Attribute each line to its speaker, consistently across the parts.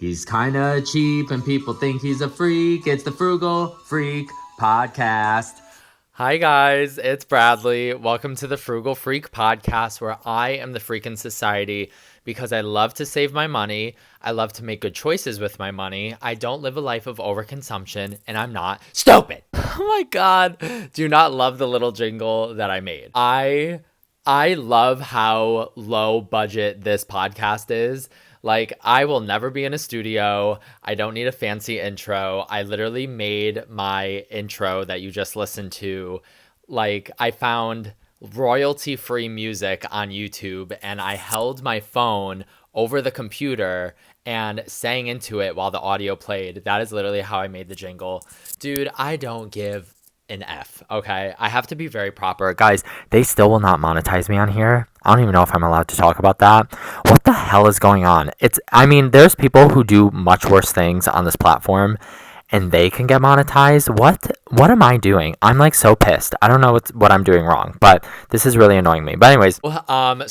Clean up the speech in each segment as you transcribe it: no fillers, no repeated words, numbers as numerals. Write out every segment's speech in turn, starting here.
Speaker 1: He's kinda cheap and people think he's a freak. It's the Frugal Freak Podcast.
Speaker 2: Hi guys, it's Bradley. Welcome to the Frugal Freak Podcast, where I am the freak in society because I love to save my money. I love to make good choices with my money. I don't live a life of overconsumption, and I'm not stupid. Oh my god. Do you not love the little jingle that I made? I love how low budget this podcast is. Like, I will never be in a studio. I don't need a fancy intro. I literally made my intro that you just listened to. Like, I found royalty-free music on YouTube, and I held my phone over the computer and sang into it while the audio played. That is literally how I made the jingle. Dude, I don't give an F, okay? I have to be very proper. Guys, they still will not monetize me on here. I don't even know if I'm allowed to talk about that. What the hell is going on? There's people who do much worse things on this platform and they can get monetized. What am I doing? I'm like so pissed. I don't know what I'm doing wrong, but this is really annoying me. But anyways,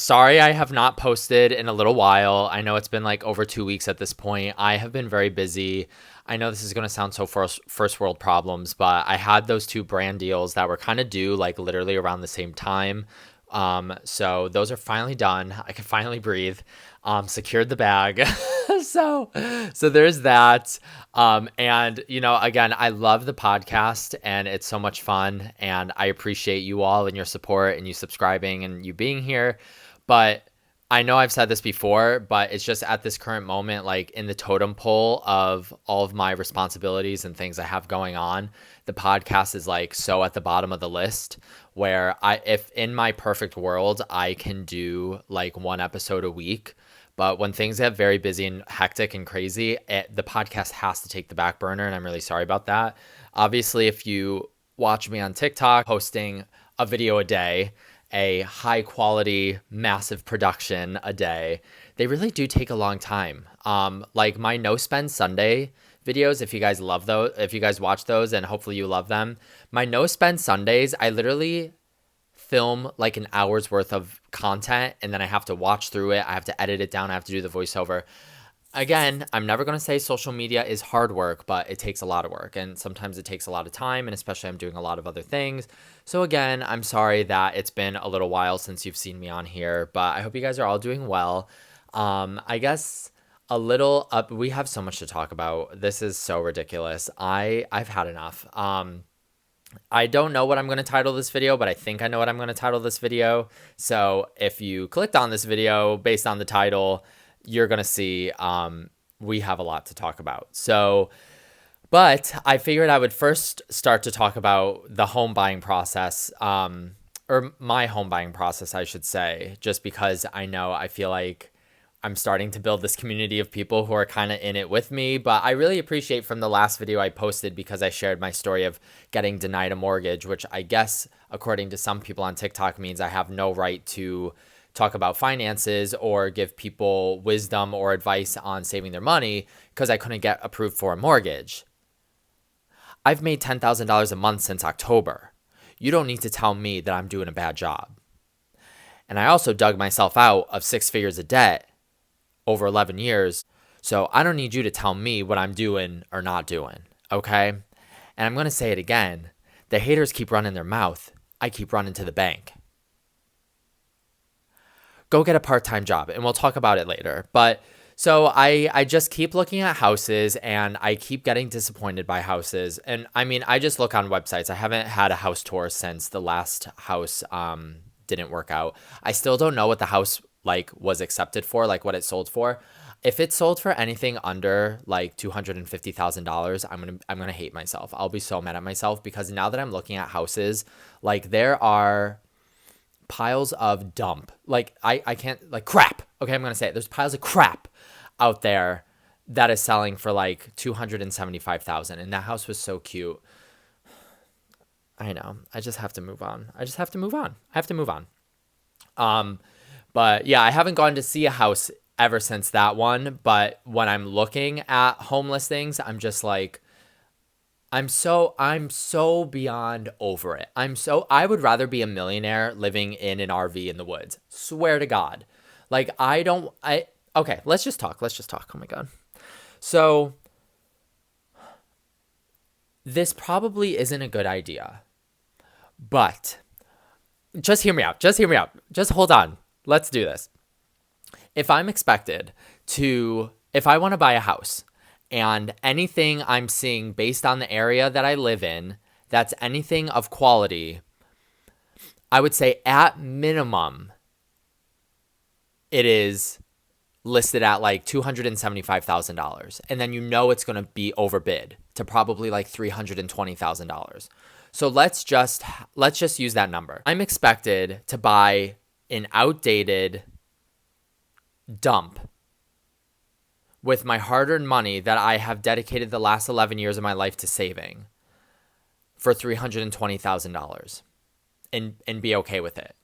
Speaker 2: sorry I have not posted in a little while. I know it's been like over 2 weeks at this point. I have been very busy. I know this is going to sound so first world problems, but I had those 2 brand deals that were kind of due like literally around the same time. So those are finally done. I can finally breathe. Secured the bag. so there's that. And you know, again, I love the podcast and it's so much fun and I appreciate you all and your support and you subscribing and you being here. But I know I've said this before, but it's just at this current moment, like in the totem pole of all of my responsibilities and things I have going on, the podcast is like so at the bottom of the list where if in my perfect world, I can do like 1 episode a week. But when things get very busy and hectic and crazy, the podcast has to take the back burner. And I'm really sorry about that. Obviously, if you watch me on TikTok, posting a video a day, a high quality, massive production a day, they really do take a long time. Like my No Spend Sunday videos, if you guys love those, if you guys watch those and hopefully you love them, my No Spend Sundays, I literally film like an hour's worth of content and then I have to watch through it. I have to edit it down. I have to do the voiceover. Again, I'm never going to say social media is hard work, but it takes a lot of work and sometimes it takes a lot of time and especially I'm doing a lot of other things. So again, I'm sorry that it's been a little while since you've seen me on here, but I hope you guys are all doing well. I guess a little up, we have so much to talk about. This is so ridiculous. I've had enough. I don't know what I'm going to title this video, but I think I know what I'm going to title this video. So if you clicked on this video based on the title, you're going to see we have a lot to talk about. But I figured I would first start to talk about the home buying process, or my home buying process, I should say, just because I feel like I'm starting to build this community of people who are kind of in it with me. But I really appreciate from the last video I posted because I shared my story of getting denied a mortgage, which I guess, according to some people on TikTok, means I have no right to talk about finances or give people wisdom or advice on saving their money because I couldn't get approved for a mortgage. I've made $10,000 a month since October. You don't need to tell me that I'm doing a bad job. And I also dug myself out of 6 figures of debt over 11 years. So I don't need you to tell me what I'm doing or not doing. Okay. And I'm going to say it again. The haters keep running their mouth. I keep running to the bank. Go get a part-time job and we'll talk about it later. But so I just keep looking at houses and I keep getting disappointed by houses. And I mean, I just look on websites. I haven't had a house tour since the last house didn't work out. I still don't know what the house like was accepted for, like what it sold for. If it sold for anything under like $250,000, I'm gonna hate myself. I'll be so mad at myself because now that I'm looking at houses, like there are piles of dump. Like I can't, like crap. Okay, I'm gonna say it. There's piles of crap out there that is selling for like $275,000, and that house was so cute. I know. I just have to move on. I have to move on. But yeah, I haven't gone to see a house ever since that one. But when I'm looking at home listings, I'm just like, I'm so beyond over it. I would rather be a millionaire living in an RV in the woods. Swear to God. Like, okay, let's just talk. Oh my God. So this probably isn't a good idea, but just hear me out. Just hear me out. Just hold on. Let's do this. If I'm expected if I want to buy a house and anything I'm seeing based on the area that I live in, that's anything of quality, I would say at minimum, it is listed at like $275,000. And then it's going to be overbid to probably like $320,000. So let's just use that number. I'm expected to buy an outdated dump with my hard-earned money that I have dedicated the last 11 years of my life to saving for $320,000 and be okay with it.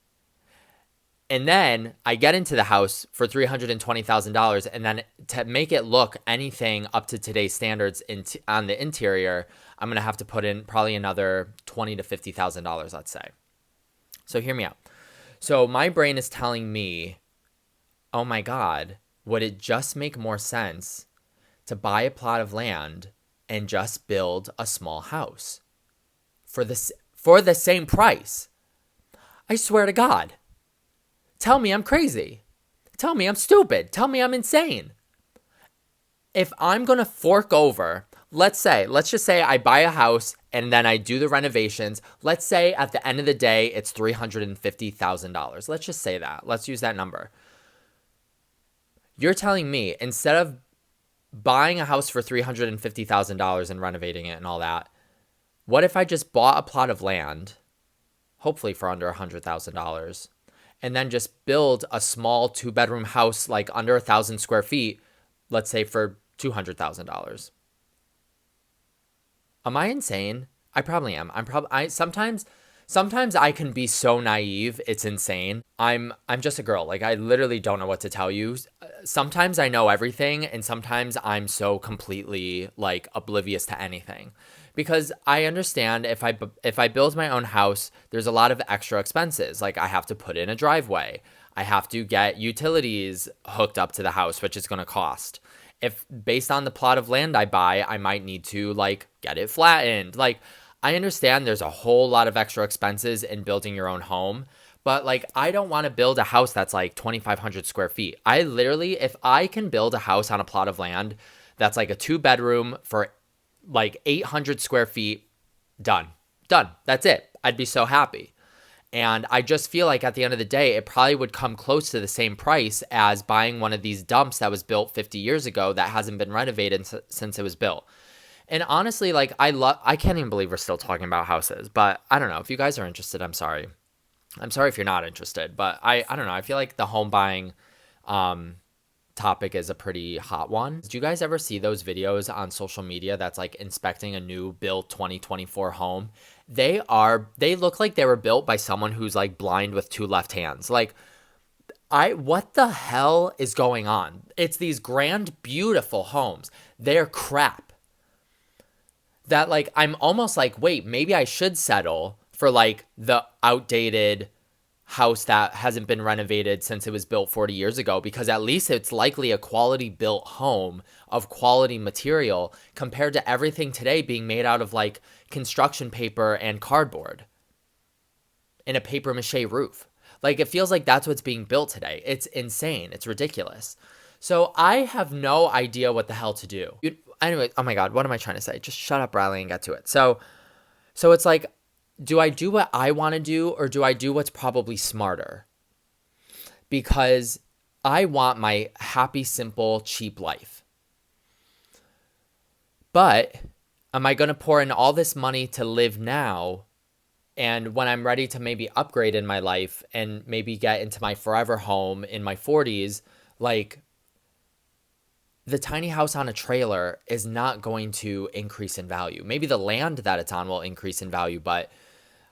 Speaker 2: And then I get into the house for $320,000, and then to make it look anything up to today's standards on the interior, I'm going to have to put in probably another $20,000 to $50,000, let's say. So hear me out. So my brain is telling me, oh my God, would it just make more sense to buy a plot of land and just build a small house for the same price? I swear to God. Tell me I'm crazy. Tell me I'm stupid. Tell me I'm insane. If I'm going to fork over, let's just say I buy a house and then I do the renovations. Let's say at the end of the day, it's $350,000. Let's just say that. Let's use that number. You're telling me instead of buying a house for $350,000 and renovating it and all that, what if I just bought a plot of land, hopefully for under $100,000, and then just build a small 2-bedroom house like under 1,000 square feet, let's say for $200,000? Am I insane? I probably am. Sometimes I can be so naive, it's insane. I'm just a girl. Like, I literally don't know what to tell you. Sometimes I know everything, and sometimes I'm so completely like oblivious to anything. Because I understand if I build my own house, there's a lot of extra expenses. Like, I have to put in a driveway. I have to get utilities hooked up to the house, which is going to cost. If based on the plot of land I buy, I might need to like get it flattened. Like, I understand there's a whole lot of extra expenses in building your own home, but like, I don't want to build a house that's like 2,500 square feet. I literally, if I can build a house on a plot of land that's like a 2-bedroom for like 800 square feet, done. That's it. I'd be so happy. And I just feel like at the end of the day, it probably would come close to the same price as buying one of these dumps that was built 50 years ago that hasn't been renovated since it was built. And honestly, like, I can't even believe we're still talking about houses, but I don't know. If you guys are interested, I'm sorry. I'm sorry if you're not interested, but I don't know. I feel like the home buying topic is a pretty hot one. Do you guys ever see those videos on social media that's like inspecting a new built 2024 home? They look like they were built by someone who's like blind with 2 left hands. Like, what the hell is going on? It's these grand, beautiful homes. They're crap. That like, I'm almost like, wait, maybe I should settle for like the outdated house that hasn't been renovated since it was built 40 years ago, because at least it's likely a quality built home of quality material compared to everything today being made out of like construction paper and cardboard and a paper mache roof. Like, it feels like that's what's being built today. It's insane. It's ridiculous. So I have no idea what the hell to do. Anyway, oh my God, what am I trying to say? Just shut up, Riley, and get to it. So it's like, do I do what I want to do, or do I do what's probably smarter? Because I want my happy, simple, cheap life. But am I going to pour in all this money to live now, and when I'm ready to maybe upgrade in my life and maybe get into my forever home in my 40s, like, the tiny house on a trailer is not going to increase in value. Maybe the land that it's on will increase in value, but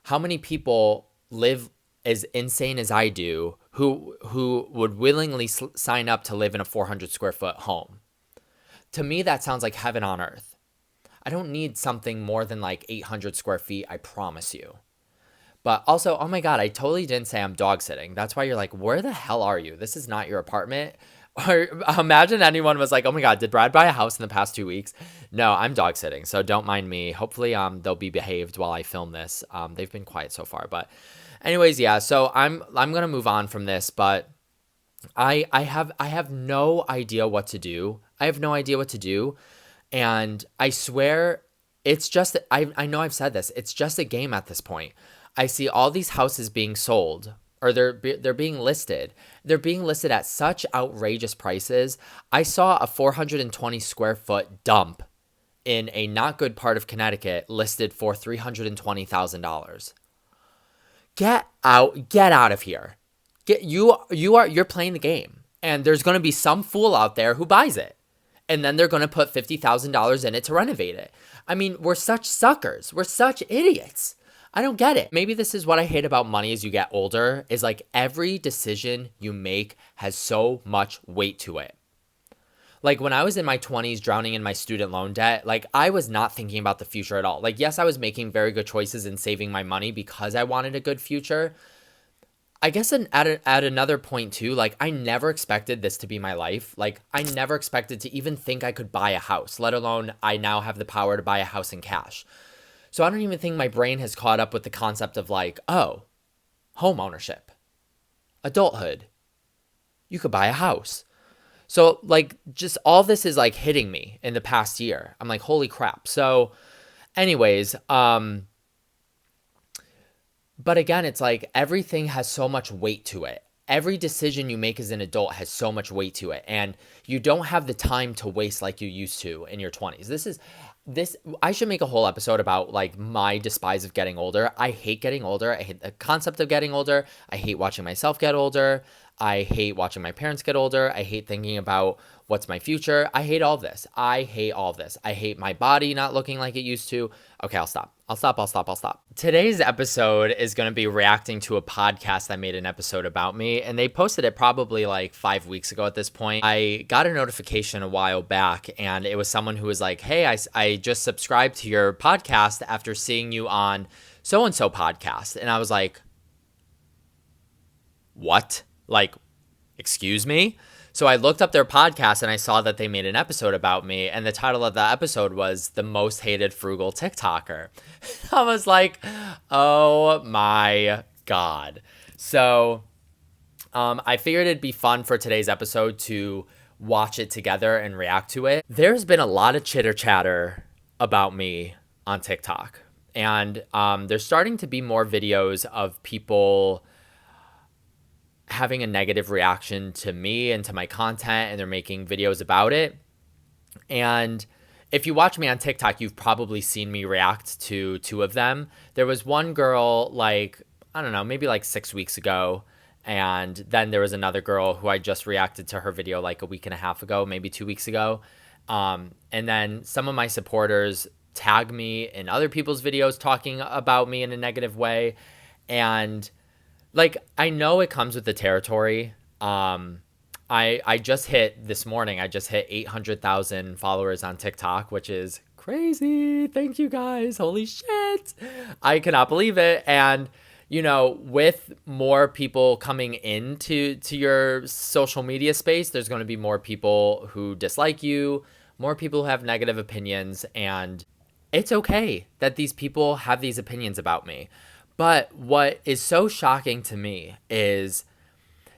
Speaker 2: how many people live as insane as I do who would willingly sign up to live in a 400 square foot home? To me, that sounds like heaven on earth. I don't need something more than like 800 square feet, I promise you. But also, oh my God, I totally didn't say I'm dog sitting. That's why you're like, where the hell are you? This is not your apartment. Or imagine anyone was like, "Oh my God, did Brad buy a house in the past 2 weeks?" No, I'm dog sitting, so don't mind me. Hopefully, they'll be behaved while I film this. They've been quiet so far, but anyways, yeah. So I'm gonna move on from this, but I have no idea what to do. I have no idea what to do, and I swear it's just I know I've said this. It's just a game at this point. I see all these houses being sold or they're being listed. They're being listed at such outrageous prices. I saw a 420 square foot dump in a not good part of Connecticut listed for $320,000. Get out of here. You're playing the game, and there's going to be some fool out there who buys it, and then they're going to put $50,000 in it to renovate it. I mean, we're such suckers. We're such idiots. I don't get it. Maybe this is what I hate about money as you get older, is like every decision you make has so much weight to it. Like when I was in my 20s drowning in my student loan debt, like I was not thinking about the future at all. Like, yes, I was making very good choices and saving my money because I wanted a good future. I guess at another point too, like I never expected this to be my life. Like I never expected to even think I could buy a house, let alone I now have the power to buy a house in cash. So I don't even think my brain has caught up with the concept of like, oh, home ownership, adulthood, you could buy a house. So like just all this is like hitting me in the past year. I'm like, holy crap. So anyways, but again, it's like everything has so much weight to it. Every decision you make as an adult has so much weight to it. And you don't have the time to waste like you used to in your 20s. I should make a whole episode about like my despise of getting older. I hate getting older. I hate the concept of getting older. I hate watching myself get older. I hate watching my parents get older. I hate thinking about what's my future. I hate all this. I hate all this. I hate my body not looking like it used to. Okay, I'll stop. Today's episode is going to be reacting to a podcast that made an episode about me, and they posted it probably like 5 weeks ago at this point. I got a notification a while back, and it was someone who was like, hey, I just subscribed to your podcast after seeing you on so-and-so podcast. And I was like, what? Like, excuse me? So I looked up their podcast and I saw that they made an episode about me, and the title of the episode was The Most Hated Frugal TikToker. I was like, oh my God. So I figured it'd be fun for today's episode to watch it together and react to it. There's been a lot of chitter chatter about me on TikTok, and there's starting to be more videos of people having a negative reaction to me and to my content, and they're making videos about it. And if you watch me on TikTok, you've probably seen me react to two of them. There was one girl, like, I don't know, maybe like 6 weeks ago. And then there was another girl who I just reacted to her video like a week and a half ago, maybe 2 weeks ago. And then some of my supporters tag me in other people's videos talking about me in a negative way. And like, I know it comes with the territory. I just hit this morning, I just hit 800,000 followers on TikTok, which is crazy. Thank you guys. Holy shit. I cannot believe it. And, you know, with more people coming into your social media space, there's going to be more people who dislike you, more people who have negative opinions. And it's okay that these people have these opinions about me. But what is so shocking to me is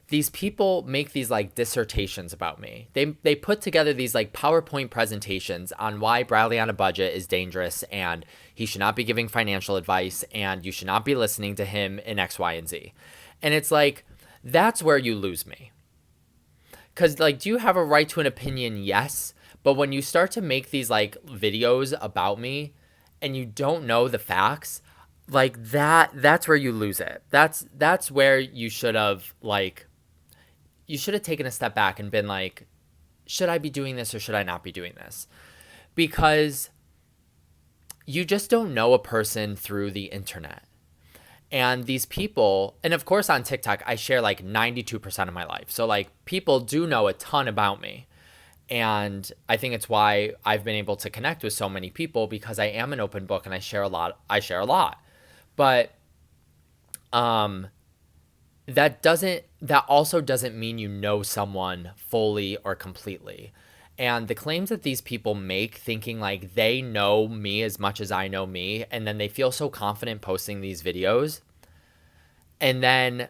Speaker 2: these people make these like dissertations about me. They put together these like PowerPoint presentations on why Bradley on a budget is dangerous and he should not be giving financial advice and you should not be listening to him in X, Y, and Z. And it's like, that's where you lose me. Because like, do you have a right to an opinion? Yes. But when you start to make these like videos about me and you don't know the facts, like that's where you lose it. That's where you should have taken a step back and been like, should I be doing this or should I not be doing this? Because you just don't know a person through the internet. And these people, and of course on TikTok, I share like 92% of my life. So like people do know a ton about me. And I think it's why I've been able to connect with so many people, because I am an open book and I share a lot. But that also doesn't mean you know someone fully or completely. And the claims that these people make, thinking like they know me as much as I know me, and then they feel so confident posting these videos, and then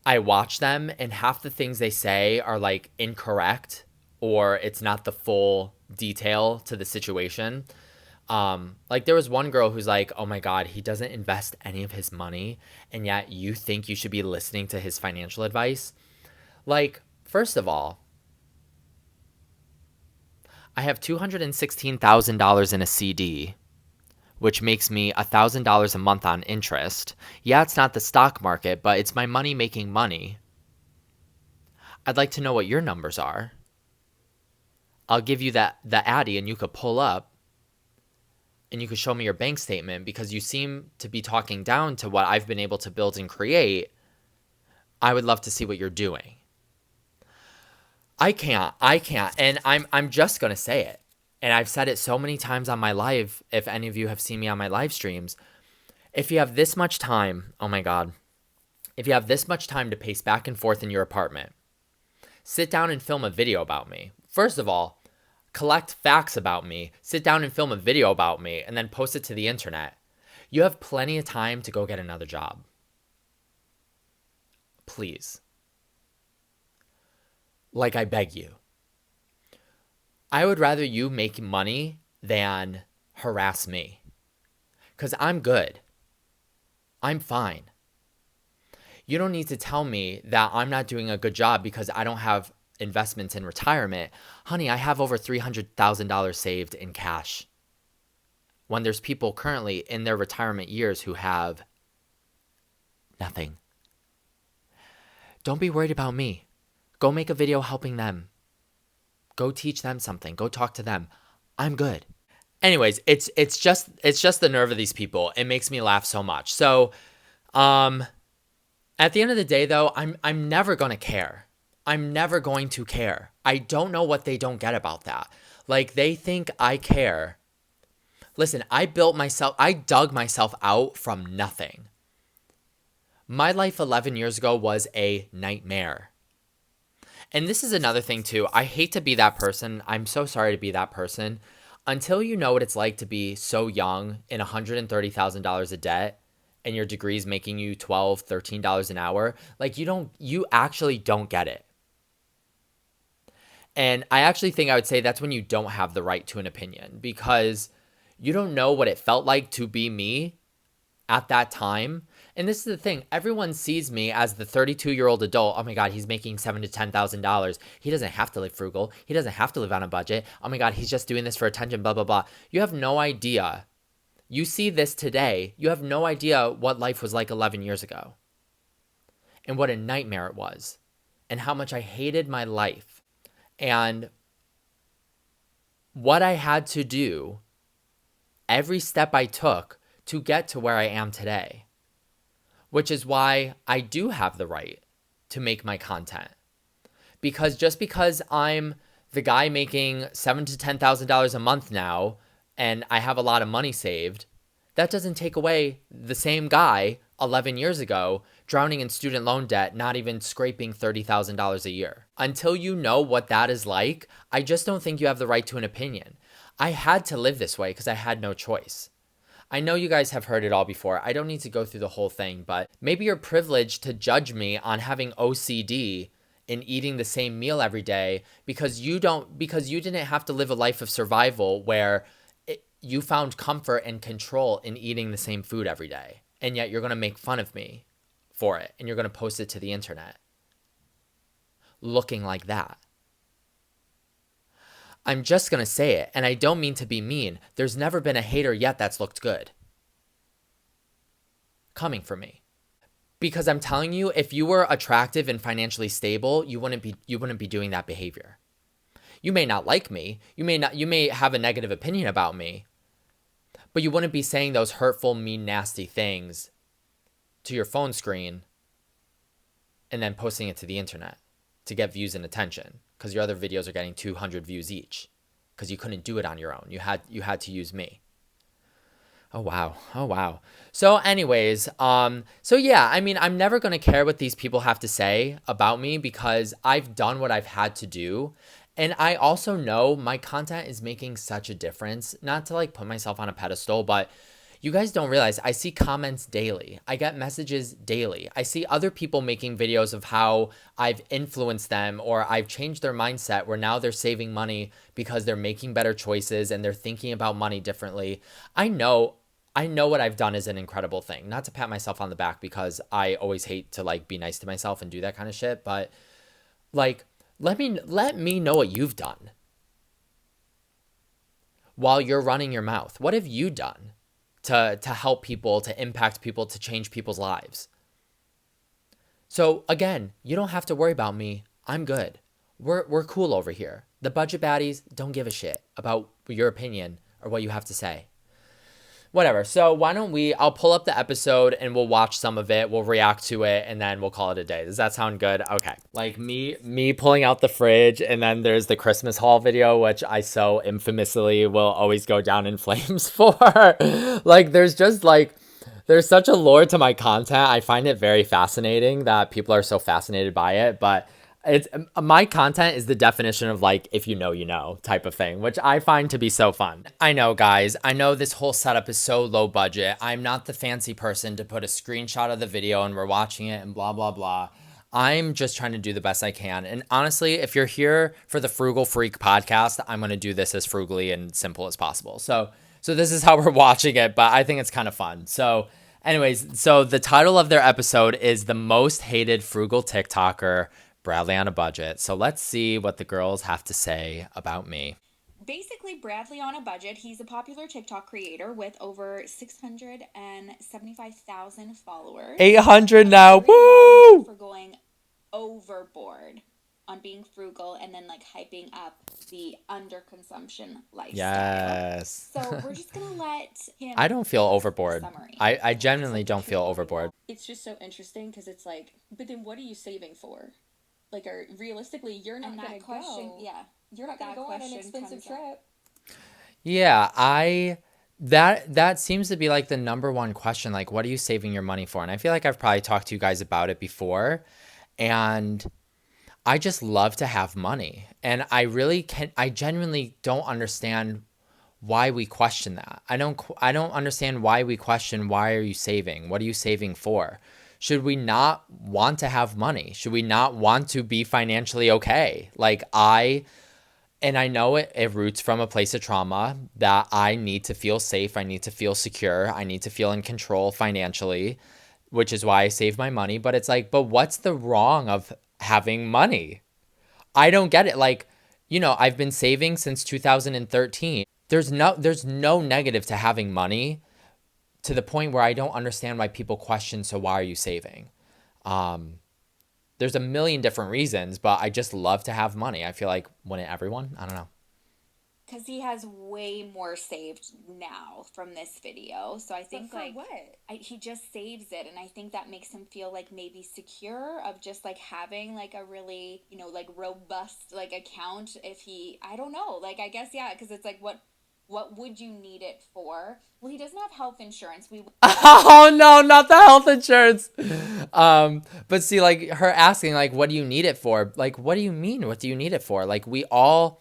Speaker 2: I watch them and half the things they say are like incorrect, or it's not the full detail to the situation. Like there was one girl who's like, oh my God, he doesn't invest any of his money, and yet you think you should be listening to his financial advice. Like, first of all, I have $216,000 in a CD, which makes me $1,000 a month on interest. Yeah, it's not the stock market, but it's my money making money. I'd like to know what your numbers are. I'll give you the Addy and you could pull up and you could show me your bank statement, because you seem to be talking down to what I've been able to build and create. I would love to see what you're doing. I can't. And I'm just going to say it. And I've said it so many times on my live, if any of you have seen me on my live streams. If you have this much time, oh my God, if you have this much time to pace back and forth in your apartment, sit down and film a video about me. First of all, collect facts about me, sit down and film a video about me, and then post it to the internet. You have plenty of time to go get another job. Please. Like, I beg you. I would rather you make money than harass me. Because I'm good. I'm fine. You don't need to tell me that I'm not doing a good job because I don't have investments in retirement. Honey, I have over $300,000 saved in cash. When there's people currently in their retirement years who have nothing. Don't be worried about me. Go make a video helping them. Go teach them something. Go talk to them. I'm good. Anyways, it's just the nerve of these people. It makes me laugh so much. So, at the end of the day though, I'm never going to care. I'm never going to care. I don't know what they don't get about that. Like, they think I care. Listen, I dug myself out from nothing. My life 11 years ago was a nightmare. And this is another thing too. I hate to be that person. I'm so sorry to be that person. Until you know what it's like to be so young in $130,000 of debt, and your degree's making you $12, $13 an hour, like you actually don't get it. And I actually think I would say that's when you don't have the right to an opinion, because you don't know what it felt like to be me at that time. And this is the thing. Everyone sees me as the 32-year-old adult. Oh my God, he's making $7,000 to $10,000. He doesn't have to live frugal. He doesn't have to live on a budget. Oh my God, he's just doing this for attention, blah, blah, blah. You have no idea. You see this today. You have no idea what life was like 11 years ago, and what a nightmare it was, and how much I hated my life, and what I had to do, every step I took to get to where I am today, which is why I do have the right to make my content. Because just because I'm the guy making $7,000 to $10,000 a month now, and I have a lot of money saved, that doesn't take away the same guy 11 years ago drowning in student loan debt, not even scraping $30,000 a year. Until you know what that is like, I just don't think you have the right to an opinion. I had to live this way because I had no choice. I know you guys have heard it all before. I don't need to go through the whole thing, but maybe you're privileged to judge me on having OCD and eating the same meal every day because you didn't have to live a life of survival where you found comfort and control in eating the same food every day. And yet you're going to make fun of me for it, and you're going to post it to the internet looking like that. I'm just going to say it, and I don't mean to be mean. There's never been a hater yet that's looked good coming for me. Because I'm telling you, if you were attractive and financially stable, you wouldn't be doing that behavior. You may not like me. You may have a negative opinion about me, but you wouldn't be saying those hurtful, mean, nasty things to your phone screen and then posting it to the internet to get views and attention, because your other videos are getting 200 views each because you couldn't do it on your own. You had to use me. Oh wow. Oh wow. So anyways, so yeah, I mean, I'm never going to care what these people have to say about me because I've done what I've had to do. And I also know my content is making such a difference. Not to like put myself on a pedestal, but you guys don't realize I see comments daily. I get messages daily. I see other people making videos of how I've influenced them or I've changed their mindset where now they're saving money because they're making better choices and they're thinking about money differently. I know I know what I've done is an incredible thing. Not to pat myself on the back because I always hate to like be nice to myself and do that kind of shit, but like let me know what you've done while you're running your mouth. What have you done to help people, to impact people, to change people's lives? So again, you don't have to worry about me. I'm good. We're cool over here. The budget baddies don't give a shit about your opinion or what you have to say. Whatever. So why don't I'll pull up the episode and we'll watch some of it. We'll react to it and then we'll call it a day. Does that sound good? Okay. Like me pulling out the fridge, and then there's the Christmas haul video, which I so infamously will always go down in flames for. Like there's such a lore to my content. I find it very fascinating that people are so fascinated by it, but it's my content is the definition of like, if you know type of thing, which I find to be so fun. I know, guys, I know this whole setup is so low budget. I'm not the fancy person to put a screenshot of the video and we're watching it and blah, blah, blah. I'm just trying to do the best I can. And honestly, if you're here for the Frugal Freak podcast, I'm going to do this as frugally and simple as possible. So this is how we're watching it, but I think it's kind of fun. So anyways, so the title of their episode is The Most Hated Frugal TikToker, Bradley on a Budget. So let's see what the girls have to say about me.
Speaker 3: Basically, Bradley on a Budget. He's a popular TikTok creator with over 675,000 followers.
Speaker 2: 800 now. Woo!
Speaker 3: For going overboard on being frugal and then like hyping up the underconsumption lifestyle.
Speaker 2: Yes.
Speaker 3: So we're just gonna let him.
Speaker 2: I don't feel overboard. I genuinely don't feel overboard.
Speaker 4: It's just so interesting because it's like, but then what are you saving for? Like, realistically, you're not going to go.
Speaker 3: Yeah.
Speaker 4: You're not going to go on an expensive trip.
Speaker 2: Yeah, that seems to be like the number one question. Like, what are you saving your money for? And I feel like I've probably talked to you guys about it before. And I just love to have money. And I genuinely don't understand why we question that. I don't understand why we question, why are you saving? What are you saving for? Should we not want to have money? Should we not want to be financially okay? I know it roots from a place of trauma that I need to feel safe. I need to feel secure. I need to feel in control financially, which is why I save my money. But it's like, but what's the wrong of having money? I don't get it. I've been saving since 2013. There's no negative to having money, to the point where I don't understand why people question, so why are you saving? There's a million different reasons, but I just love to have money. I feel like, wouldn't everyone? I don't know.
Speaker 3: Because he has way more saved now from this video. So I think he just saves it. And I think that makes him feel like maybe secure of just like having like a really, like robust like account I don't know. I guess, yeah, because it's like what would you need it for? Well, he doesn't have health insurance.
Speaker 2: Oh no, not the health insurance. But see, like her asking, like, what do you need it for? Like, what do you mean? What do you need it for? Like, we all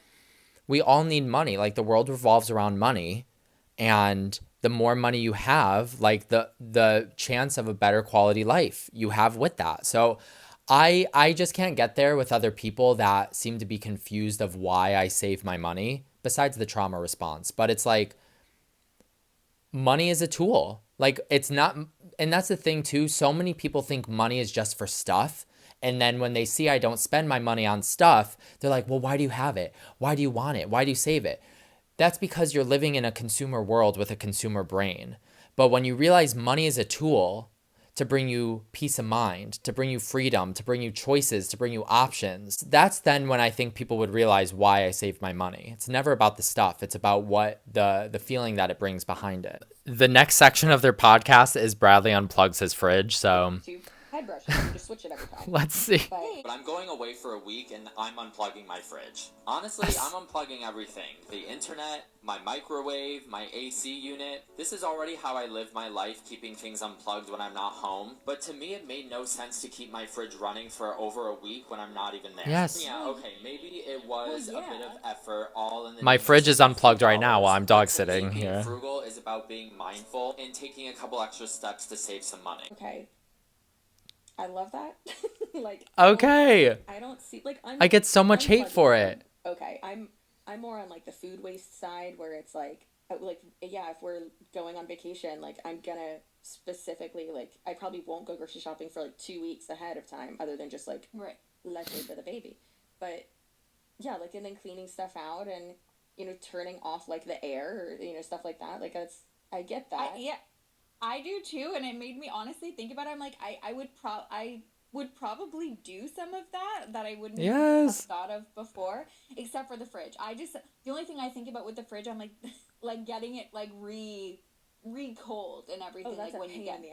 Speaker 2: need money. Like, the world revolves around money, and the more money you have, like the chance of a better quality life you have with that. So I just can't get there with other people that seem to be confused of why I save my money, besides the trauma response. But it's like, money is a tool. Like, it's not, and that's the thing too. So many people think money is just for stuff. And then when they see I don't spend my money on stuff, they're like, well, why do you have it? Why do you want it? Why do you save it? That's because you're living in a consumer world with a consumer brain. But when you realize money is a tool to bring you peace of mind, to bring you freedom, to bring you choices, to bring you options, that's then when I think people would realize why I save my money. It's never about the stuff. It's about what the feeling that it brings behind it. The next section of their podcast is Bradley unplugs his fridge. So
Speaker 4: How head brushing. You just switch it every time.
Speaker 2: Let's see.
Speaker 5: But I'm going away for a week and I'm unplugging my fridge. Honestly, I'm unplugging everything. The internet, my microwave, my AC unit. This is already how I live my life, keeping things unplugged when I'm not home. But to me, it made no sense to keep my fridge running for over a week when I'm not even there.
Speaker 2: Yes.
Speaker 5: Yeah, okay, maybe it was a bit of effort all in the
Speaker 2: My fridge is unplugged right now while I'm dog sitting here.
Speaker 5: Being frugal is about being mindful and taking a couple extra steps to save some money.
Speaker 4: Okay. I love that. Like,
Speaker 2: okay.
Speaker 4: I don't see, like,
Speaker 2: I get so much hate for it.
Speaker 4: Okay, I'm more on like the food waste side where it's like yeah, if we're going on vacation, like I'm gonna specifically, like, I probably won't go grocery shopping for like 2 weeks ahead of time, other than just like let's wait for the baby. But yeah, like, and then cleaning stuff out and, you know, turning off like the air or, you know, stuff like that. Like, that's, I get that.
Speaker 3: I do too, and it made me honestly think about it. I'm like, I would probably do some of that I wouldn't have thought of before, except for the fridge. The only thing I think about with the fridge, I'm like, like getting it like re-cold and everything, like when you get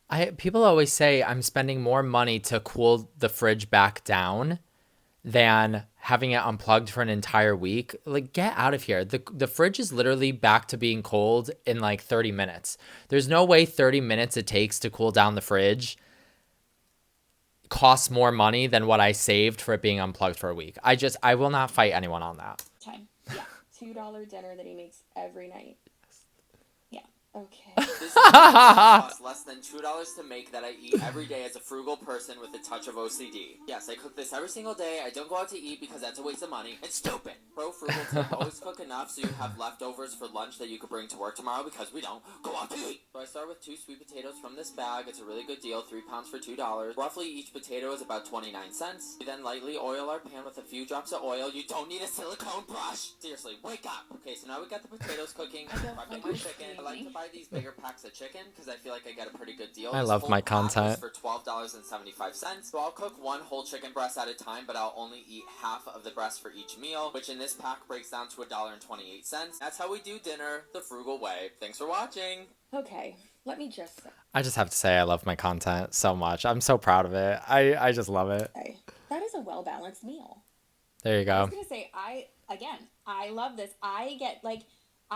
Speaker 3: back.
Speaker 2: People always say I'm spending more money to cool the fridge back down than having it unplugged for an entire week. Like, get out of here. The fridge is literally back to being cold in like 30 minutes. There's no way 30 minutes it takes to cool down the fridge costs more money than what I saved for it being unplugged for a week. I will not fight anyone on that.
Speaker 4: Time. Yeah. $2 dinner that he makes every night. Okay.
Speaker 5: This costs less than $2 to make that I eat every day as a frugal person with a touch of OCD. Yes, I cook this every single day. I don't go out to eat because that's a waste of money. It's stupid. Pro frugal tip, always cook enough so you have leftovers for lunch that you could bring to work tomorrow because we don't go out to eat. So I start with 2 sweet potatoes from this bag. It's a really good deal, 3 pounds for $2. Roughly each potato is about 29 cents. We then lightly oil our pan with a few drops of oil. You don't need a silicone brush. Seriously, wake up. Okay, so now we got the potatoes cooking. I'm prepping my chicken. I like to buy these bigger packs of chicken because I feel like I get a pretty good deal.
Speaker 2: I love my content.
Speaker 5: For $12.75. So I'll cook 1 whole chicken breast at a time, but I'll only eat half of the breast for each meal, which in this pack breaks down to $1.28. That's how we do dinner the frugal way. Thanks for watching.
Speaker 4: Okay, let me just say.
Speaker 2: I just have to say I love my content so much. I'm so proud of it. I just love it.
Speaker 4: Okay. That is a well-balanced meal.
Speaker 2: There you go.
Speaker 3: I was going to say, I love this. I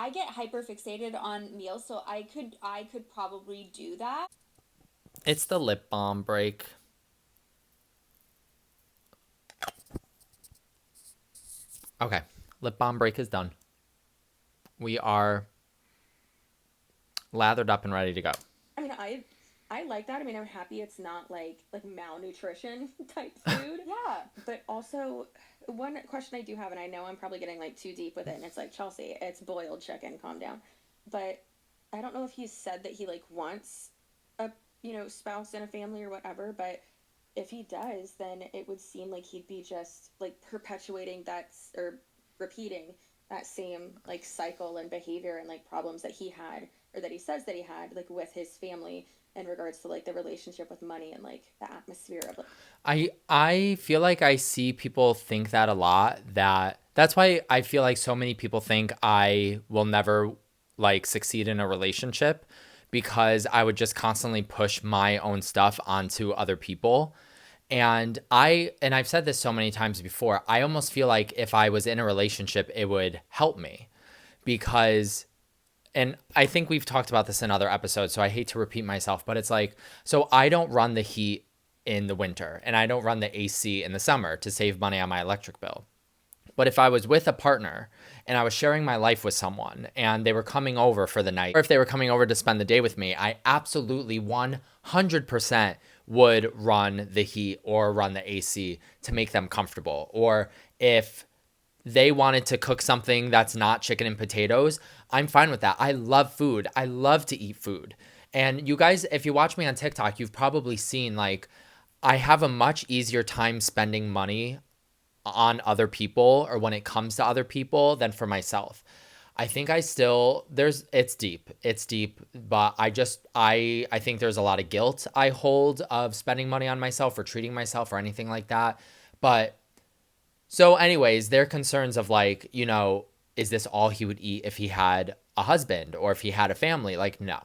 Speaker 3: get hyper fixated on meals, so I could probably do that.
Speaker 2: It's the lip balm break. Okay, lip balm break is done. We are lathered up and ready to go.
Speaker 4: I mean, I like that. I mean, I'm happy it's not like malnutrition type food.
Speaker 3: Yeah.
Speaker 4: But also, one question I do have, and I know I'm probably getting like too deep with it, and it's like, Chelsea, it's boiled chicken, calm down. But I don't know if he said that he like wants a, you know, spouse in a family or whatever, but if he does, then it would seem like he'd be just like perpetuating that or repeating that same like cycle and behavior and like problems that he had, or that he says that he had, like with his family in regards to like the relationship with money and like the atmosphere of it.
Speaker 2: I feel like I see people think that a lot. That's why I feel like so many people think I will never like succeed in a relationship, because I would just constantly push my own stuff onto other people. And I've said this so many times before, I almost feel like if I was in a relationship, it would help me, because, and I think we've talked about this in other episodes, so I hate to repeat myself, but it's like, so I don't run the heat in the winter and I don't run the AC in the summer to save money on my electric bill. But if I was with a partner and I was sharing my life with someone and they were coming over for the night, or if they were coming over to spend the day with me, I absolutely 100% would run the heat or run the AC to make them comfortable. Or if they wanted to cook something that's not chicken and potatoes, I'm fine with that. I love food. I love to eat food. And you guys, if you watch me on TikTok, you've probably seen like I have a much easier time spending money on other people or when it comes to other people than for myself. I think it's deep, but I think there's a lot of guilt I hold of spending money on myself or treating myself or anything like that. But so anyways, there are concerns of like, you know, is this all he would eat if he had a husband or if he had a family? Like, no.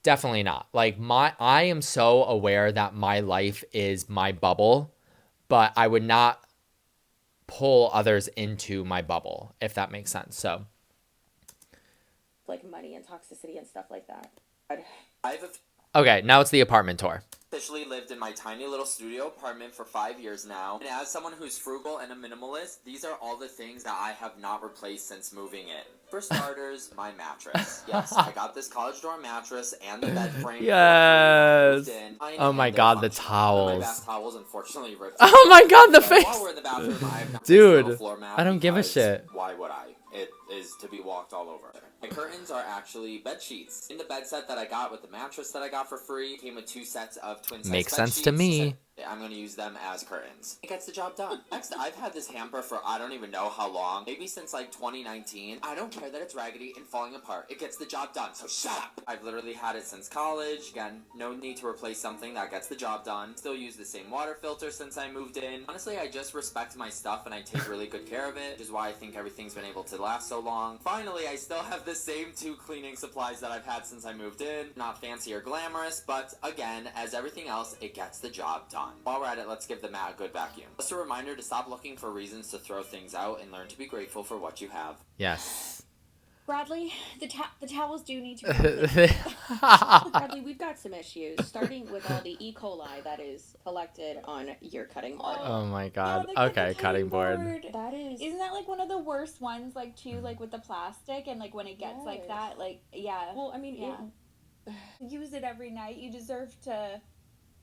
Speaker 2: Definitely not. Like I am so aware that my life is my bubble, but I would not pull others into my bubble, if that makes sense. So
Speaker 4: like money and toxicity and stuff like that.
Speaker 5: I've
Speaker 2: okay, now it's the apartment tour.
Speaker 5: officially lived in my tiny little studio apartment for 5 years now. And as someone who's frugal and a minimalist, these are all the things that I have not replaced since moving in. For starters, my mattress. Yes, I got this college dorm mattress and the bed frame.
Speaker 2: Yes. Oh my God, the
Speaker 5: My
Speaker 2: towels.
Speaker 5: bath towels unfortunately ripped.
Speaker 2: Oh my God, the face.
Speaker 5: While we're in the bathroom, I have not
Speaker 2: Dude,
Speaker 5: a floor mat
Speaker 2: I don't give a
Speaker 5: because
Speaker 2: shit.
Speaker 5: Why would I? It is to be walked all over. My curtains are actually bed sheets. In the bed set that I got with the mattress that I got for free, came with 2 sets of twin size
Speaker 2: Makes
Speaker 5: bed
Speaker 2: sense
Speaker 5: sheets.
Speaker 2: to me.
Speaker 5: I'm going to use them as curtains. It gets the job done. Next, I've had this hamper for I don't even know how long. Maybe since like 2019. I don't care that it's raggedy and falling apart. It gets the job done, so shut up! I've literally had it since college. Again, no need to replace something that gets the job done. Still use the same water filter since I moved in. Honestly, I just respect my stuff and I take really good care of it, which is why I think everything's been able to last so long. Finally, I still have the same 2 cleaning supplies that I've had since I moved in. Not fancy or glamorous, but again, as everything else, it gets the job done. While we're at it, let's give the mat a good vacuum. Just a reminder to stop looking for reasons to throw things out and learn to be grateful for what you have.
Speaker 2: Yes.
Speaker 3: Bradley, the towels do need to be replaced.
Speaker 4: Bradley, we've got some issues, starting with all the E. coli that is collected on your cutting board.
Speaker 2: Oh my God.
Speaker 3: the
Speaker 2: Okay, cutting board.
Speaker 4: That is...
Speaker 3: Isn't that like one of the worst ones, like too, like with the plastic and like when it gets like that, like yeah.
Speaker 4: Well, I mean,
Speaker 3: yeah. Use it every night. You deserve to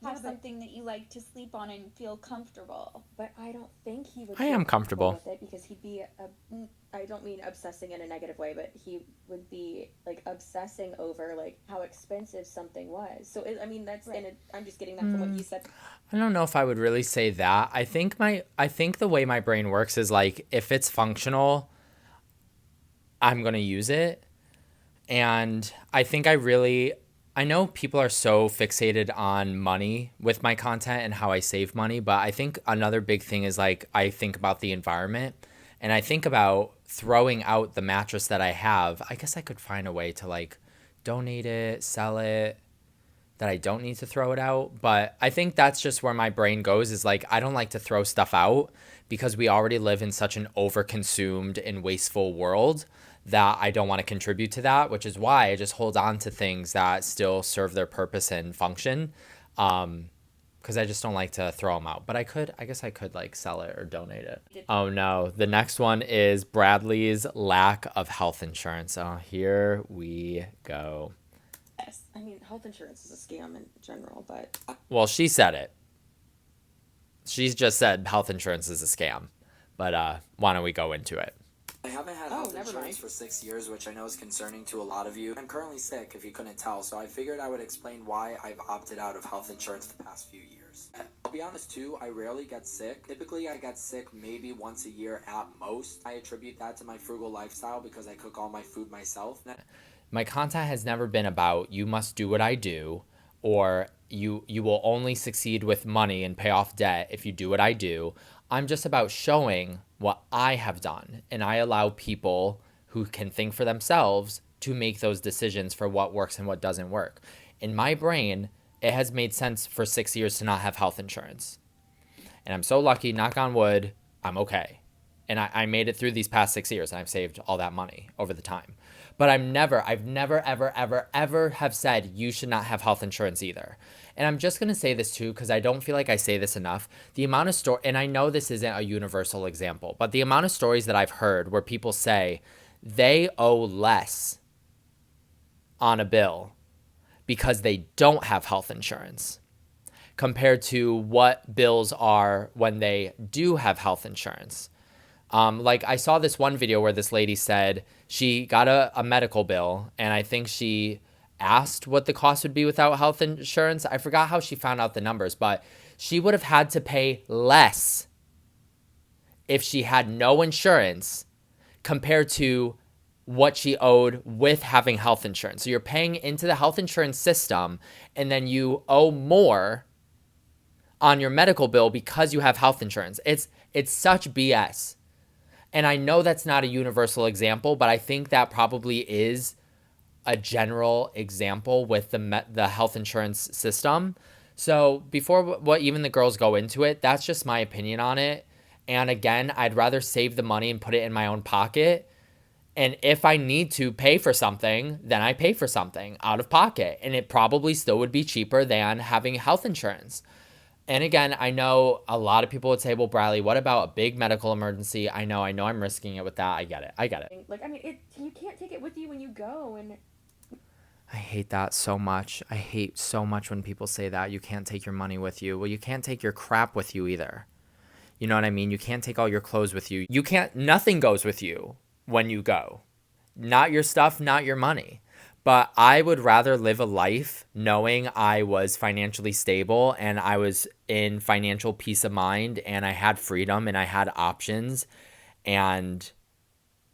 Speaker 3: have something that you like to sleep on and feel comfortable.
Speaker 4: But I don't think he would.
Speaker 2: I am comfortable
Speaker 4: with it because he'd be. I don't mean obsessing in a negative way, but he would be like obsessing over like how expensive something was. So I mean that's I'm just getting that from what you said.
Speaker 2: I don't know if I would really say that. I think the way my brain works is like if it's functional, I'm going to use it. And I think I know people are so fixated on money with my content and how I save money, but I think another big thing is like I think about the environment and I think about throwing out the mattress that I have. I guess I could find a way to like donate it, sell it, that I don't need to throw it out. But I think that's just where my brain goes is like I don't like to throw stuff out because we already live in such an overconsumed and wasteful world that I don't want to contribute to that, which is why I just hold on to things that still serve their purpose and function, because I just don't like to throw them out. But I guess I could like sell it or donate it. Oh no, the next one is Bradley's lack of health insurance. Oh, here we go.
Speaker 4: Yes, I mean health insurance is a scam in general, but
Speaker 2: well, she said it. She's just said health insurance is a scam, but why don't we go into it?
Speaker 5: I haven't had health insurance for 6 years, which I know is concerning to a lot of you. I'm currently sick, if you couldn't tell, so I figured I would explain why I've opted out of health insurance the past few years. I'll be honest too, I rarely get sick. Typically, I get sick maybe once a year at most. I attribute that to my frugal lifestyle because I cook all my food myself.
Speaker 2: My content has never been about you must do what I do, or you will only succeed with money and pay off debt if you do what I do. I'm just about showing what I have done, and I allow people who can think for themselves to make those decisions for what works and what doesn't work. In my brain, it has made sense for 6 years to not have health insurance. And I'm so lucky, knock on wood, I'm okay. And I made it through these past 6 years, and I've saved all that money over the time. But I've never, ever have said you should not have health insurance either. And I'm just going to say this too, because I don't feel like I say this enough. The amount of and I know this isn't a universal example, but the amount of stories that I've heard where people say they owe less on a bill because they don't have health insurance compared to what bills are when they do have health insurance. Like I saw this one video where this lady said she got a medical bill, and I think she asked what the cost would be without health insurance. I forgot how she found out the numbers, but she would have had to pay less if she had no insurance compared to what she owed with having health insurance. So you're paying into the health insurance system, and then you owe more on your medical bill because you have health insurance. It's such BS. And I know that's not a universal example, but I think that probably is a general example with the health insurance system. So before what even the girls go into it, that's just my opinion on it. And again, I'd rather save the money and put it in my own pocket. And if I need to pay for something, then I pay for something out of pocket. And it probably still would be cheaper than having health insurance. And again, I know a lot of people would say, well, Bradley, what about a big medical emergency? I know I'm risking it with that. I get it.
Speaker 4: Like, I mean, you can't take it with you when you go. And
Speaker 2: I hate that so much. I hate so much when people say that. You can't take your money with you. Well, you can't take your crap with you either. You know what I mean? You can't take all your clothes with you. Nothing goes with you when you go. Not your stuff, not your money. But I would rather live a life knowing I was financially stable and I was in financial peace of mind and I had freedom and I had options. And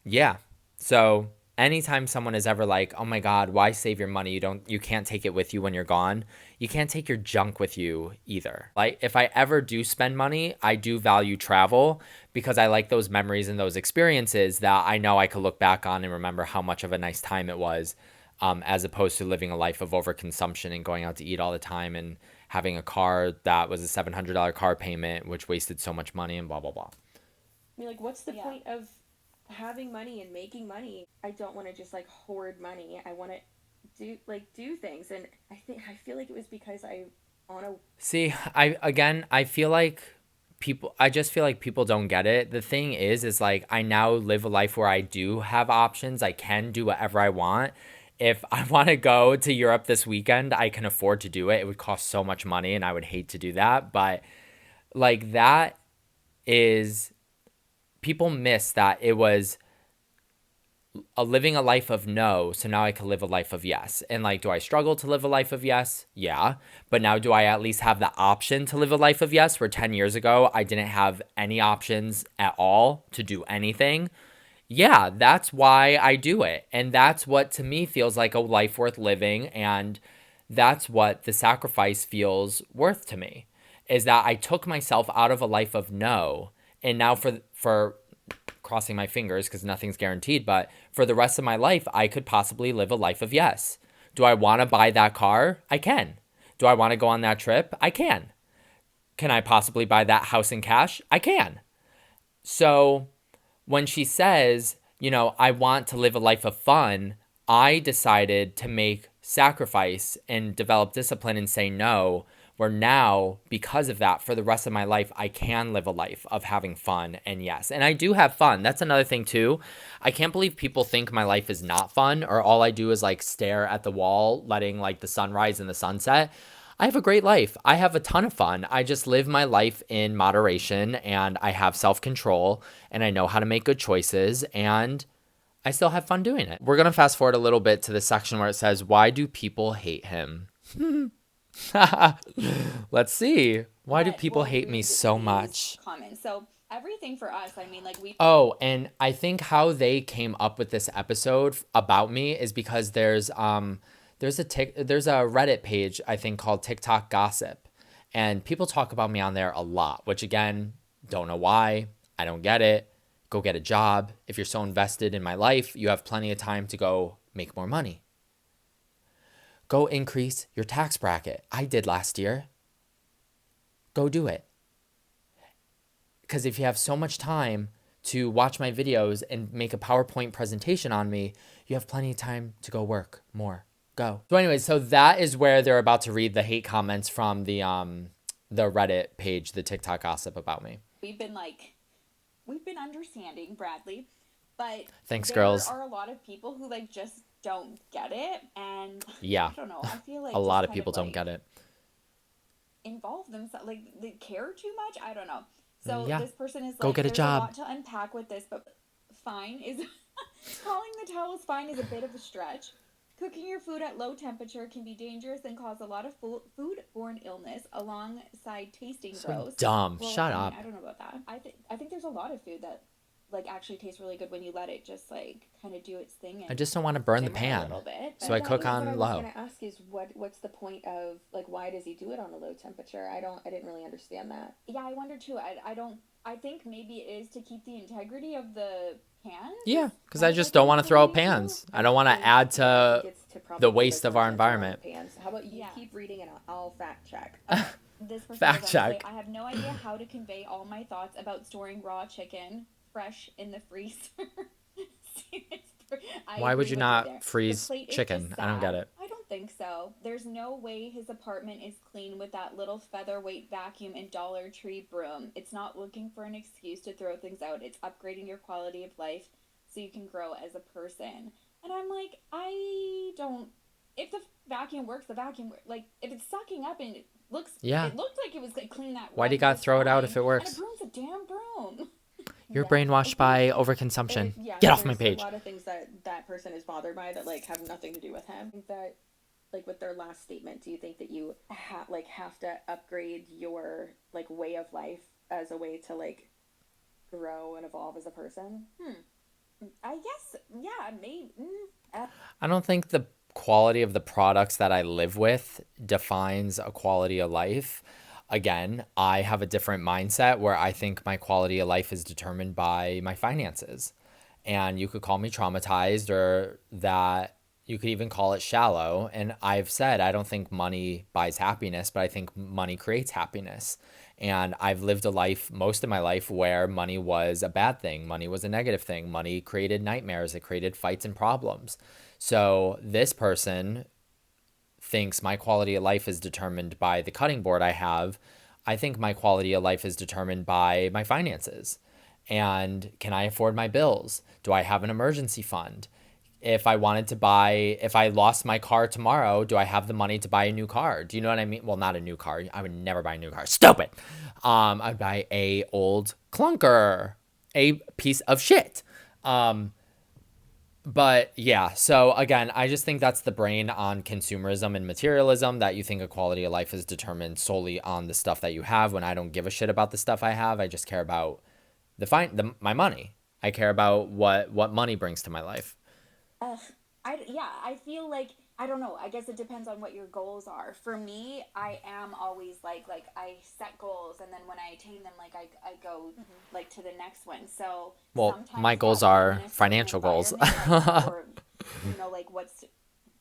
Speaker 2: yeah, so anytime someone is ever like, oh my God, why save your money? You can't take it with you when you're gone. You can't take your junk with you either. Like if I ever do spend money, I do value travel because I like those memories and those experiences that I know I could look back on and remember how much of a nice time it was, as opposed to living a life of overconsumption and going out to eat all the time and having a car that was a $700 car payment, which wasted so much money and blah, blah, blah.
Speaker 4: I mean, like, what's the point of having money and making money? I don't want to just like hoard money. I want to do things. And I feel like it was because I want to
Speaker 2: see. I feel like I just feel like people don't get it. The thing is like I now live a life where I do have options. I can do whatever I want. If I want to go to Europe this weekend, I can afford to do it. It would cost so much money and I would hate to do that. But like that is, people miss that it was living a life of no, so now I can live a life of yes. And like, do I struggle to live a life of yes? Yeah. But now do I at least have the option to live a life of yes, where 10 years ago I didn't have any options at all to do anything? Yeah, that's why I do it. And that's what to me feels like a life worth living. And that's what the sacrifice feels worth to me, is that I took myself out of a life of no. And now for crossing my fingers because nothing's guaranteed, but for the rest of my life, I could possibly live a life of yes. Do I want to buy that car? I can. Do I want to go on that trip? I can. Can I possibly buy that house in cash? I can. So when she says, I want to live a life of fun, I decided to make sacrifice and develop discipline and say no, where now, because of that, for the rest of my life, I can live a life of having fun. And yes, and I do have fun. That's another thing too. I can't believe people think my life is not fun, or all I do is like stare at the wall, letting like the sunrise and the sunset. I have a great life. I have a ton of fun. I just live my life in moderation and I have self-control and I know how to make good choices and I still have fun doing it. We're going to fast forward a little bit to the section where it says, why do people hate him? Let's see. Why do people hate me so much?
Speaker 3: Comments. So everything for us, I mean, like
Speaker 2: Oh, and I think how they came up with this episode about me is because there's a Reddit page, I think, called TikTok Gossip. And people talk about me on there a lot, which again, don't know why. I don't get it. Go get a job. If you're so invested in my life, you have plenty of time to go make more money. Go increase your tax bracket. I did last year. Go do it. Because if you have so much time to watch my videos and make a PowerPoint presentation on me, you have plenty of time to go work more. Go. So anyways, so that is where they're about to read the hate comments from the Reddit page, the TikTok Gossip about me.
Speaker 3: We've been understanding Bradley, but
Speaker 2: thanks, girls.
Speaker 3: There are a lot of people who like just don't get it, and
Speaker 2: yeah,
Speaker 3: I don't know. I feel like
Speaker 2: a lot of people don't get it.
Speaker 3: Involve themselves, like they care too much. I don't know. So this person is like,
Speaker 2: go get a job.
Speaker 3: A lot to unpack with this, but fine is calling the towels fine is a bit of a stretch. Cooking your food at low temperature can be dangerous and cause a lot of food-borne illness alongside tasting gross.
Speaker 2: Dumb. Well, shut up.
Speaker 3: I don't know about that. I think there's a lot of food that like actually tastes really good when you let it just like kind of do its thing. And
Speaker 2: I just don't want to burn the pan, a little bit. So I cook on low.
Speaker 4: What I was going to ask is what's the point of like why does he do it on a low temperature? I didn't really understand that.
Speaker 3: Yeah, I wonder too. I think maybe it is to keep the integrity of the pans.
Speaker 2: Yeah, because I just don't want to throw out pans. I don't want to add to
Speaker 4: to probably
Speaker 2: the waste of our environment.
Speaker 4: How about you keep reading and I'll fact check.
Speaker 3: This person
Speaker 2: Fact
Speaker 3: goes on to
Speaker 2: check.
Speaker 3: say, I have no idea how to convey all my thoughts about storing raw chicken fresh in the freezer.
Speaker 2: Why would you not freeze chicken? I don't get it.
Speaker 3: I don't think so. There's no way his apartment is clean with that little featherweight vacuum and Dollar Tree broom. It's not looking for an excuse to throw things out. It's upgrading your quality of life so you can grow as a person. And I'm like, I don't... If the vacuum works, the vacuum works. Like, if it's sucking up and it looked like it was going to clean that.
Speaker 2: Why do you gotta throw it out if it works?
Speaker 3: And a broom's a damn broom.
Speaker 2: You're brainwashed by overconsumption. Get off my page.
Speaker 4: A lot of things that person is bothered by that like have nothing to do with him. I think that like with their last statement, do you think that you have to upgrade your like way of life as a way to like grow and evolve as a person?
Speaker 3: I guess, yeah, maybe.
Speaker 2: I don't think the quality of the products that I live with defines a quality of life. Again, I have a different mindset where I think my quality of life is determined by my finances. And you could call me traumatized, or that you could even call it shallow. And I've said I don't think money buys happiness, but I think money creates happiness. And I've lived a life, most of my life, where money was a bad thing. Money was a negative thing. Money created nightmares. It created fights and problems. So this person thinks my quality of life is determined by the cutting board I have. I think my quality of life is determined by my finances. And can I afford my bills? Do I have an emergency fund? If I lost my car tomorrow, do I have the money to buy a new car? Do you know what I mean? Well, not a new car. I would never buy a new car. Stupid. I'd buy a old clunker, a piece of shit. But yeah, so again, I just think that's the brain on consumerism and materialism, that you think a quality of life is determined solely on the stuff that you have, when I don't give a shit about the stuff I have. I just care about my money. I care about what money brings to my life.
Speaker 3: I feel like, I don't know, I guess it depends on what your goals are. For me, I am always like I set goals, and then when I attain them, like I go like to the next one. So
Speaker 2: well, my goals are financial goals.
Speaker 3: Or, you know, like what's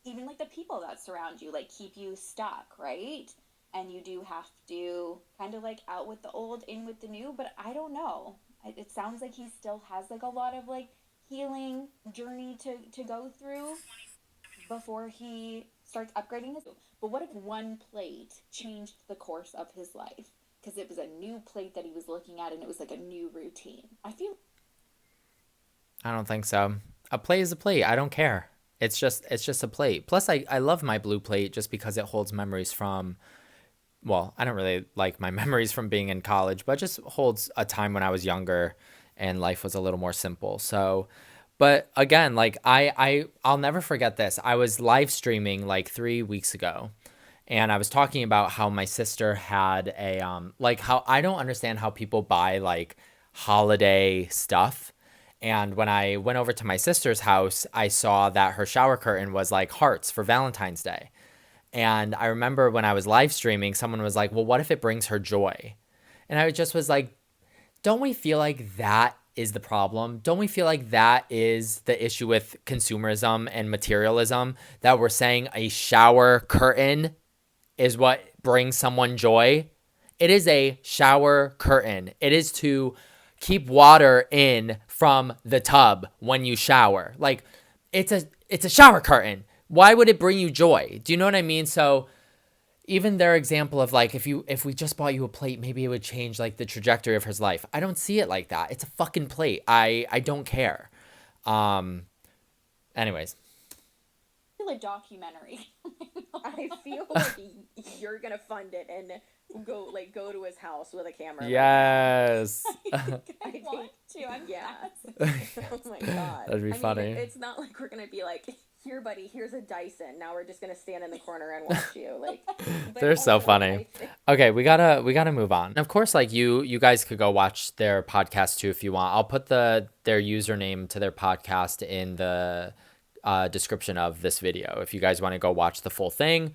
Speaker 3: even like the people that surround you, like keep you stuck, right? And you do have to kind of like out with the old, in with the new. But I don't know. It sounds like he still has like a lot of like healing journey to go through before he starts upgrading his. But what if one plate changed the course of his life? Because it was a new plate that he was looking at, and it was like a new routine.
Speaker 2: I don't think so. A plate is a plate. I don't care. It's just a plate. Plus, I love my blue plate just because it holds memories from, well, I don't really like my memories from being in college, but it just holds a time when I was younger and life was a little more simple. So, but again, like I'll never forget this. I was live streaming like 3 weeks ago, and I was talking about how my sister had a, like how I don't understand how people buy like holiday stuff. And when I went over to my sister's house, I saw that her shower curtain was like hearts for Valentine's Day. And I remember when I was live streaming, someone was like, well, what if it brings her joy? And I just was like, don't we feel like that is the problem? Don't we feel like that is the issue with consumerism and materialism? That we're saying a shower curtain is what brings someone joy? It is a shower curtain. It is to keep water in from the tub when you shower. Like, it's a shower curtain. Why would it bring you joy? Do you know what I mean? So even their example of like, if we just bought you a plate, maybe it would change like the trajectory of his life. I don't see it like that. It's a fucking plate. I don't care. Anyways.
Speaker 3: I feel a documentary.
Speaker 4: I feel like you're gonna fund it and go to his house with a camera.
Speaker 2: Yes.
Speaker 3: I want to.
Speaker 4: Yeah. Oh my god.
Speaker 2: That'd be funny.
Speaker 4: It's not like we're gonna be like, here, buddy, here's a Dyson. Now we're just gonna stand in the corner and watch you. Like,
Speaker 2: they're so funny. Okay, we gotta move on. And of course, like you guys could go watch their podcast too if you want. I'll put their username to their podcast in the description of this video if you guys want to go watch the full thing.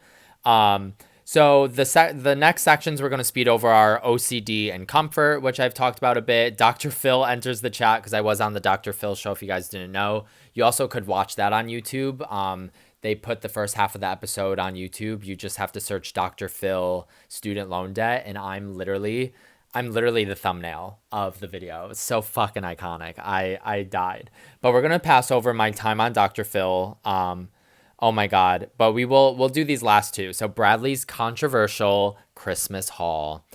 Speaker 2: So the next sections we're going to speed over are OCD and comfort, which I've talked about a bit. Dr. Phil enters the chat because I was on the Dr. Phil show, if you guys didn't know. You also could watch that on YouTube. They put the first half of the episode on YouTube. You just have to search Dr. Phil student loan debt, and I'm literally the thumbnail of the video. It's so fucking iconic. I died. But we're going to pass over my time on Dr. Phil. Oh my God. But we'll do these last two. So Bradley's controversial Christmas haul.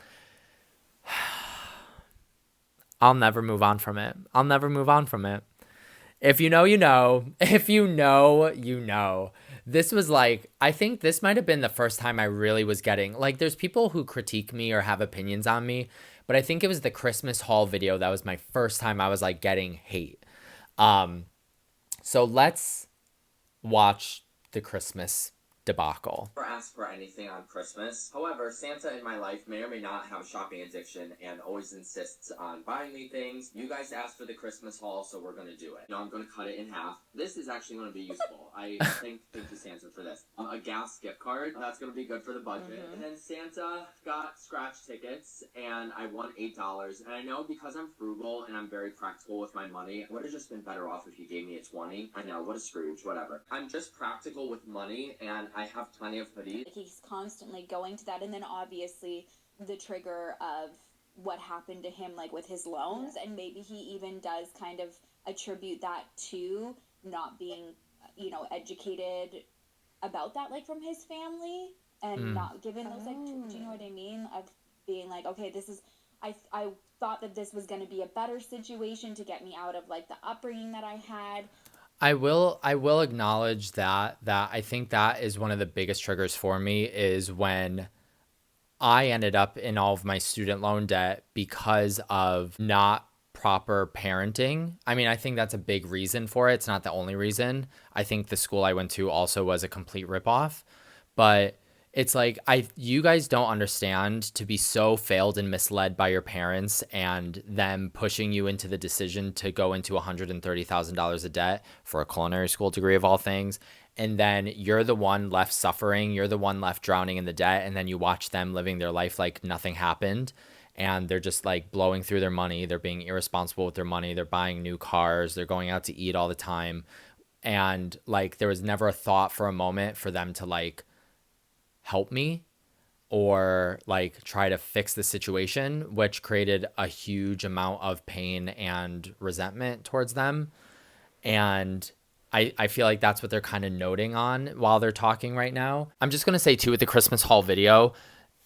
Speaker 2: I'll never move on from it. If you know, you know. If you know, you know. This was like, I think this might have been the first time I really was getting, like, there's people who critique me or have opinions on me, but I think it was the Christmas haul video that was my first time I was like getting hate. So let's watch the Christmas debacle.
Speaker 5: Or ask for anything on Christmas. However, Santa in my life may or may not have a shopping addiction and always insists on buying me things. You guys asked for the Christmas haul, so we're gonna do it. Now I'm gonna cut it in half. This is actually gonna be useful. I thank you Santa for this. A gas gift card. That's gonna be good for the budget. And then Santa got scratch tickets and I won $8. And I know because I'm frugal and I'm very practical with my money, I would have just been better off if he gave me a 20. I know, what a Scrooge, whatever. I'm just practical with money and I have plenty of hoodies.
Speaker 3: He's constantly going to that, and then obviously the trigger of what happened to him, like with his loans, and maybe he even does kind of attribute that to not being, educated about that, like from his family, and not given those, like, do you know what I mean? Of being like, okay, this is, I thought that this was going to be a better situation to get me out of like the upbringing that I had.
Speaker 2: I will acknowledge that I think that is one of the biggest triggers for me is when I ended up in all of my student loan debt because of not proper parenting. I mean, I think that's a big reason for it. It's not the only reason. I think the school I went to also was a complete ripoff, but it's like, you guys don't understand to be so failed and misled by your parents and them pushing you into the decision to go into $130,000 of debt for a culinary school degree of all things. And then you're the one left suffering. You're the one left drowning in the debt. And then you watch them living their life like nothing happened. And they're just like blowing through their money. They're being irresponsible with their money. They're buying new cars. They're going out to eat all the time. And like, there was never a thought for a moment for them to like help me or like try to fix the situation, which created a huge amount of pain and resentment towards them. And I feel like that's what they're kind of noting on while they're talking right now. I'm just going to say too, with the Christmas haul video,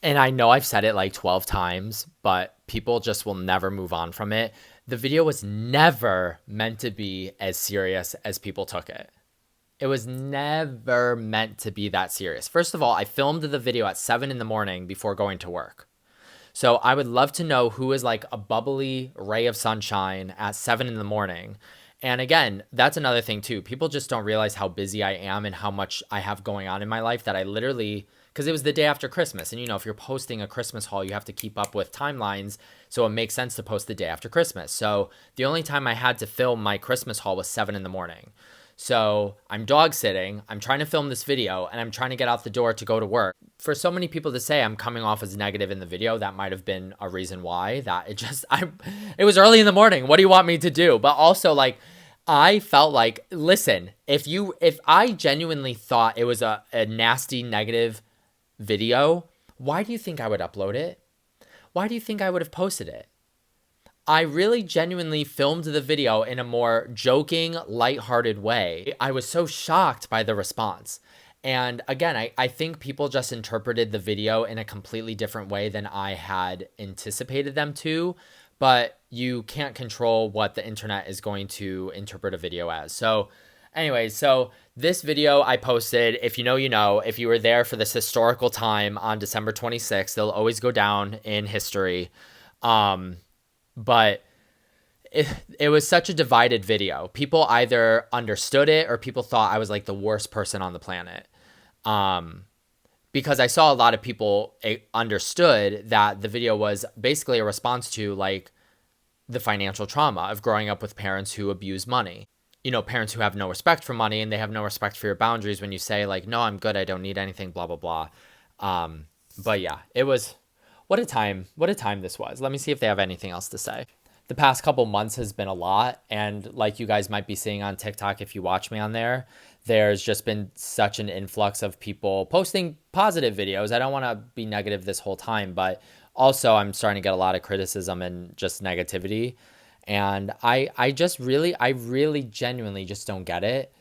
Speaker 2: and I know I've said it like 12 times, but people just will never move on from it. The video was never meant to be as serious as people took it. It was never meant to be that serious. First of all, I filmed the video at 7 a.m. before going to work. So I would love to know who is like a bubbly ray of sunshine at 7 a.m. And again, that's another thing too. People just don't realize how busy I am and how much I have going on in my life that I literally, because it was the day after Christmas. And if you're posting a Christmas haul, you have to keep up with timelines. So it makes sense to post the day after Christmas. So the only time I had to film my Christmas haul was 7 a.m. So I'm dog sitting, I'm trying to film this video, and I'm trying to get out the door to go to work. For so many people to say I'm coming off as negative in the video, that might have been a reason why. It was early in the morning. What do you want me to do? But also, like, I felt like, listen, if I genuinely thought it was a nasty, negative video, why do you think I would upload it? Why do you think I would have posted it? I really genuinely filmed the video in a more joking, lighthearted way. I was so shocked by the response. And again, I think people just interpreted the video in a completely different way than I had anticipated them to. But you can't control what the internet is going to interpret a video as. So anyways, so this video I posted, if you know, you know, if you were there for this historical time on December 26th, they'll always go down in history. But it was such a divided video. People either understood it or people thought I was like the worst person on the planet. Because I saw a lot of people understood that the video was basically a response to like the financial trauma of growing up with parents who abuse money. Parents who have no respect for money and they have no respect for your boundaries when you say like, no, I'm good, I don't need anything, blah, blah, blah. But yeah, it was, what a time this was. Let me see if they have anything else to say. The past couple months has been a lot. And like you guys might be seeing on TikTok, if you watch me on there, there's just been such an influx of people posting positive videos. I don't want to be negative this whole time, but also I'm starting to get a lot of criticism and just negativity. And I really genuinely just don't get it,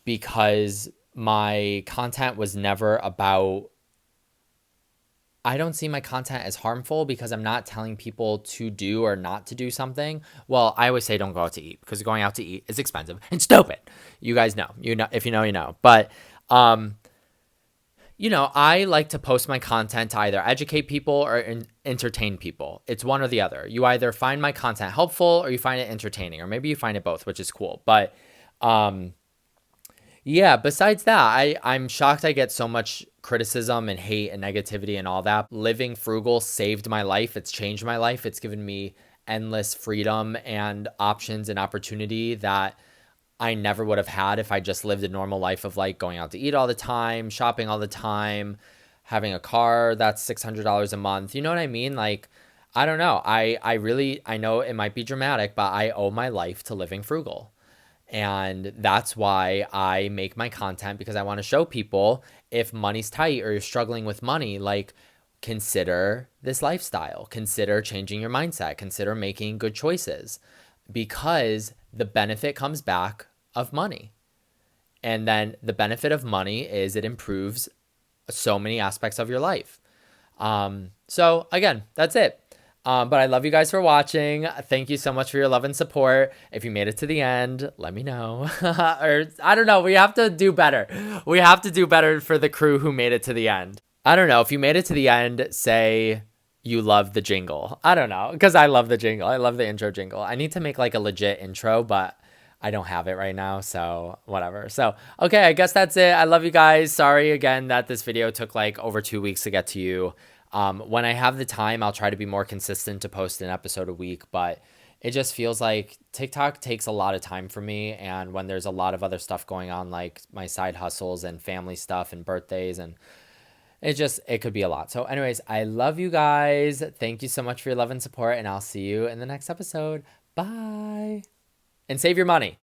Speaker 2: because my content was never about, I don't see my content as harmful because I'm not telling people to do or not to do something. Well, I always say don't go out to eat, because going out to eat is expensive and stupid. You guys know, if you know, you know. But, I like to post my content to either educate people or entertain people. It's one or the other. You either find my content helpful or you find it entertaining, or maybe you find it both, which is cool. But, yeah, besides that, I'm shocked I get so much criticism and hate and negativity and all that. Living frugal saved my life. It's changed my life. It's given me endless freedom and options and opportunity that I never would have had if I just lived a normal life of like going out to eat all the time, shopping all the time, having a car that's $600 a month. You know what I mean? Like, I don't know. I know it might be dramatic, but I owe my life to living frugal. And that's why I make my content, because I want to show people, if money's tight or you're struggling with money, like, consider this lifestyle, consider changing your mindset, consider making good choices, because the benefit comes back of money. And then the benefit of money is it improves so many aspects of your life. So again, that's it. But I love you guys for watching. Thank you so much for your love and support. If you made it to the end, let me know. Or I don't know. We have to do better. We have to do better for the crew who made it to the end. I don't know. If you made it to the end, say you love the jingle. I don't know, because I love the jingle. I love the intro jingle. I need to make like a legit intro, but I don't have it right now, so whatever. So, okay, I guess that's it. I love you guys. Sorry again that this video took like over 2 weeks to get to you. When I have the time, I'll try to be more consistent to post an episode a week, but it just feels like TikTok takes a lot of time for me. And when there's a lot of other stuff going on, like my side hustles and family stuff and birthdays, and it could be a lot. So anyways, I love you guys. Thank you so much for your love and support, and I'll see you in the next episode. Bye. And save your money.